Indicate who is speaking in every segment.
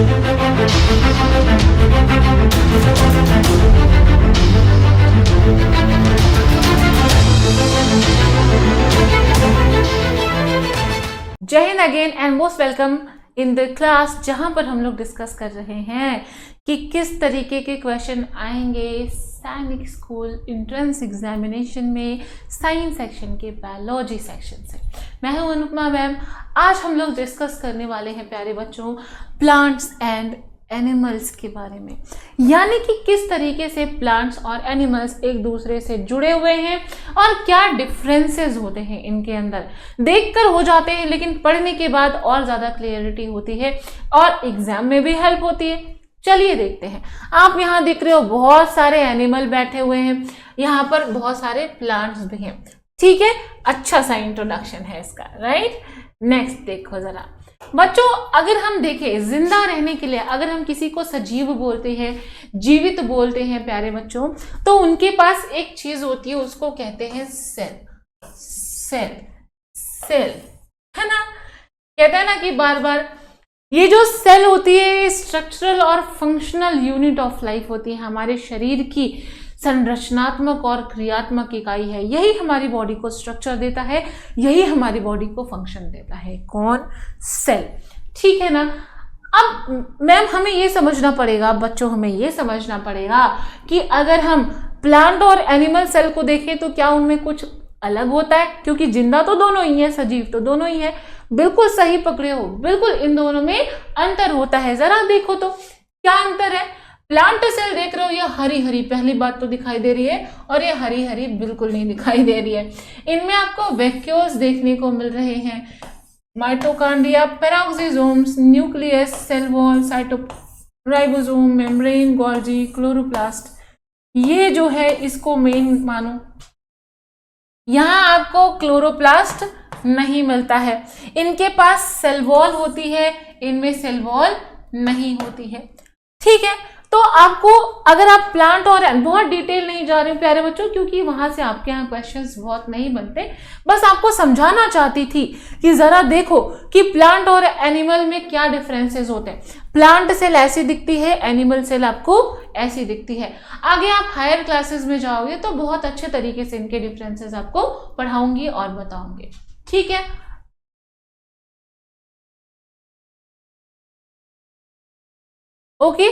Speaker 1: जय Hind again and most welcome in the class, जहां पर हम लोग डिस्कस कर रहे हैं कि किस तरीके के क्वेश्चन आएंगे सैनिक स्कूल एंट्रेंस एग्जामिनेशन में साइंस सेक्शन के बायोलॉजी सेक्शन से। मैं हूं अनुपमा मैम। आज हम लोग डिस्कस करने वाले हैं प्यारे बच्चों प्लांट्स एंड एनिमल्स के बारे में, यानी कि किस तरीके से प्लांट्स और एनिमल्स एक दूसरे से जुड़े हुए हैं और क्या डिफरेंसेस होते हैं इनके अंदर। देखकर हो जाते हैं लेकिन पढ़ने के बाद और ज़्यादा क्लियरिटी होती है और एग्जाम में भी हेल्प होती है। चलिए देखते हैं। आप यहाँ देख रहे हो बहुत सारे एनिमल बैठे हुए हैं, यहाँ पर बहुत सारे प्लांट्स भी हैं। ठीक है, अच्छा सा इंट्रोडक्शन है इसका, राइट। नेक्स्ट देखो जरा बच्चों, अगर हम देखें जिंदा रहने के लिए, अगर हम किसी को सजीव बोलते हैं, जीवित बोलते हैं प्यारे बच्चों, तो उनके पास एक चीज होती है, उसको कहते हैं सेल। सेल सेल है ना, कहते हैं ना कि बार बार ये जो सेल होती है स्ट्रक्चरल और फंक्शनल यूनिट ऑफ लाइफ होती है, हमारे शरीर की संरचनात्मक और क्रियात्मक इकाई है। यही हमारी बॉडी को स्ट्रक्चर देता है, यही हमारी बॉडी को फंक्शन देता है। कौन? सेल। ठीक है ना। अब मैम हमें ये समझना पड़ेगा, बच्चों हमें ये समझना पड़ेगा कि अगर हम प्लांट और एनिमल सेल को देखें तो क्या उनमें कुछ अलग होता है, क्योंकि जिंदा तो दोनों ही है, सजीव तो दोनों ही है। बिल्कुल सही पकड़े हो, बिल्कुल इन दोनों में अंतर होता है। जरा देखो तो क्या अंतर है। प्लांट सेल देख रहे हो, ये हरी हरी पहली बात तो दिखाई दे रही है, और ये हरी हरी बिल्कुल नहीं दिखाई दे रही है। इनमें आपको वैक्यूल्स देखने को मिल रहे हैं, mitochondria, peroxisomes, nucleus, cell wall, ribosome, membrane, Golgi, chloroplast. ये जो है इसको मेन मानो। यहाँ आपको क्लोरोप्लास्ट नहीं मिलता है, इनके पास सेल वॉल होती है, इनमें सेल वॉल नहीं होती है। ठीक है, तो आपको अगर आप प्लांट और बहुत डिटेल नहीं जा रहे हो प्यारे बच्चों, क्योंकि वहां से आपके यहाँ क्वेश्चंस बहुत नहीं बनते, बस आपको समझाना चाहती थी कि जरा देखो कि प्लांट और एनिमल में क्या डिफरेंसेस होते हैं। प्लांट सेल ऐसी दिखती है, एनिमल सेल आपको ऐसी दिखती है। आगे आप हायर क्लासेस में जाओगे तो बहुत अच्छे तरीके से इनके डिफरेंसेस आपको पढ़ाऊंगी और बताऊंगी। ठीक है, ओके।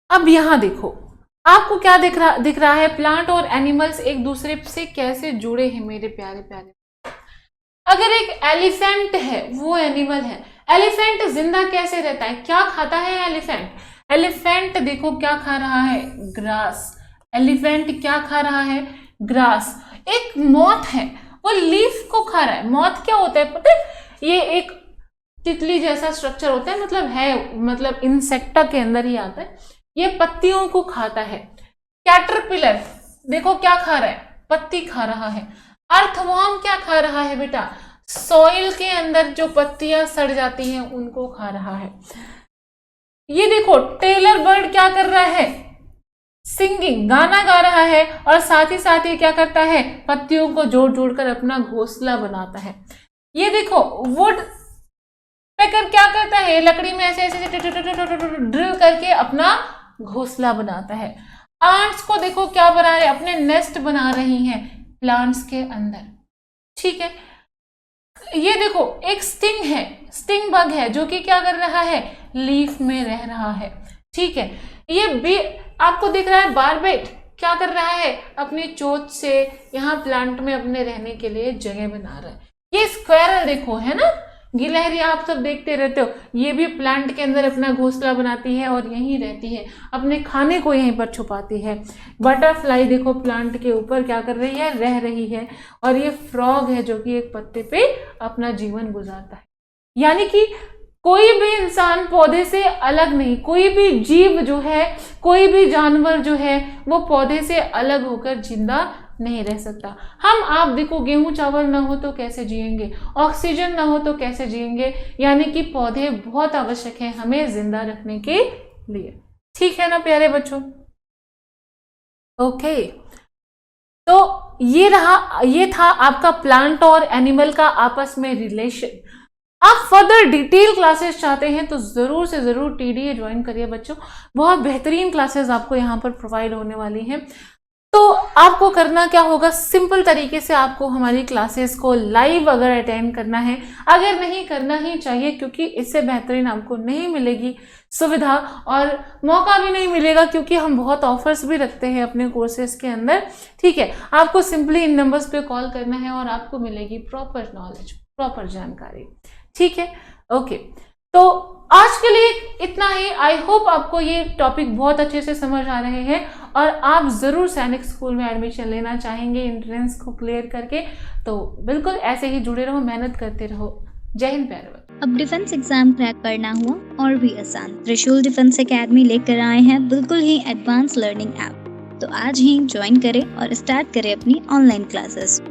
Speaker 1: अब यहां देखो आपको क्या दिख रहा है, प्लांट और एनिमल्स एक दूसरे से कैसे जुड़े हैं मेरे प्यारे प्यारे। अगर एक एलिफेंट है, वो एनिमल है। एलिफेंट जिंदा कैसे रहता है, क्या खाता है एलिफेंट? एलिफेंट देखो क्या खा रहा है, ग्रास। एलिफेंट क्या खा रहा है, ग्रास। एक मॉथ है, वो लीफ को खा रहा है। मॉथ क्या होता है पता है, ये एक तितली जैसा स्ट्रक्चर होता है, मतलब इंसेक्टा के अंदर ही आता है। ये पत्तियों को खाता है। कैटरपिलर देखो क्या खा रहा है, पत्ती खा रहा है। अर्थवॉर्म क्या खा रहा है बेटा, सॉइल के अंदर जो पत्तियां सड़ जाती हैं उनको खा रहा है। ये देखो टेलर बर्ड क्या कर रहा है, सिंगिंग, गाना गा रहा है, और साथ ही ये क्या करता है, पत्तियों को जोड़ जोड़ कर अपना घोंसला बनाता है। ये देखो वुड पेकर क्या करता है, लकड़ी में ऐसे ऐसे ड्रिल करके अपना घोंसला बनाता है। आंट्स को देखो क्या बना रहे, अपने नेस्ट बना रही हैं प्लांट्स के अंदर। ठीक है, ये देखो एक स्टिंग है, स्टिंग बग है, जो कि क्या कर रहा है, लीफ में रह रहा है। ठीक है, ये भी आपको दिख रहा है, बारबेट क्या कर रहा है, अपनी चोंच से यहाँ प्लांट में अपने रहने के लिए जगह बना रहा है। ये स्क्वायरल देखो है ना, गिलहरी आप सब देखते रहते हो, ये भी प्लांट के अंदर अपना घोंसला बनाती है और यहीं रहती है, अपने खाने को यहीं पर छुपाती है। बटरफ्लाई देखो प्लांट के ऊपर क्या कर रही है, रह रही है। और ये फ्रॉग है जो कि एक पत्ते पे अपना जीवन गुजारता है। यानी कि कोई भी इंसान पौधे से अलग नहीं, कोई भी जीव जो है, कोई भी जानवर जो है, वो पौधे से अलग होकर जिंदा नहीं रह सकता। हम आप देखो गेहूं चावल ना हो तो कैसे जिएंगे, ऑक्सीजन ना हो तो कैसे जिएंगे, यानी कि पौधे बहुत आवश्यक है हमें जिंदा रखने के लिए। ठीक है ना प्यारे बच्चों, ओके। तो ये था आपका प्लांट और एनिमल का आपस में रिलेशन। आप फर्दर डिटेल क्लासेस चाहते हैं तो जरूर से जरूर टीडीए ज्वाइन करिए बच्चों, बहुत बेहतरीन क्लासेस आपको यहाँ पर प्रोवाइड होने वाली हैं। तो आपको करना क्या होगा, सिंपल तरीके से आपको हमारी क्लासेस को लाइव अगर अटेंड करना है, अगर नहीं करना ही चाहिए क्योंकि इससे बेहतरीन आपको नहीं मिलेगी सुविधा और मौका भी नहीं मिलेगा, क्योंकि हम बहुत ऑफर्स भी रखते हैं अपने कोर्सेज के अंदर। ठीक है, आपको सिंपली इन नंबर्स पे कॉल करना है और आपको मिलेगी प्रॉपर नॉलेज, प्रॉपर जानकारी। ठीक है, ओके। तो आज के लिए इतना ही। आई होप आपको ये टॉपिक बहुत अच्छे से समझ आ रहे हैं और आप जरूर सैनिक स्कूल में एडमिशन लेना चाहेंगे एंट्रेंस को क्लियर करके। तो बिल्कुल ऐसे ही जुड़े रहो, मेहनत करते रहो। जय हिंद प्यारे बच्चों।
Speaker 2: अब डिफेंस एग्जाम क्रैक करना हुआ और भी आसान, त्रिशूल डिफेंस एकेडमी लेकर आए हैं बिल्कुल ही एडवांस लर्निंग ऐप। तो आज ही ज्वाइन करें और स्टार्ट करें अपनी ऑनलाइन क्लासेस।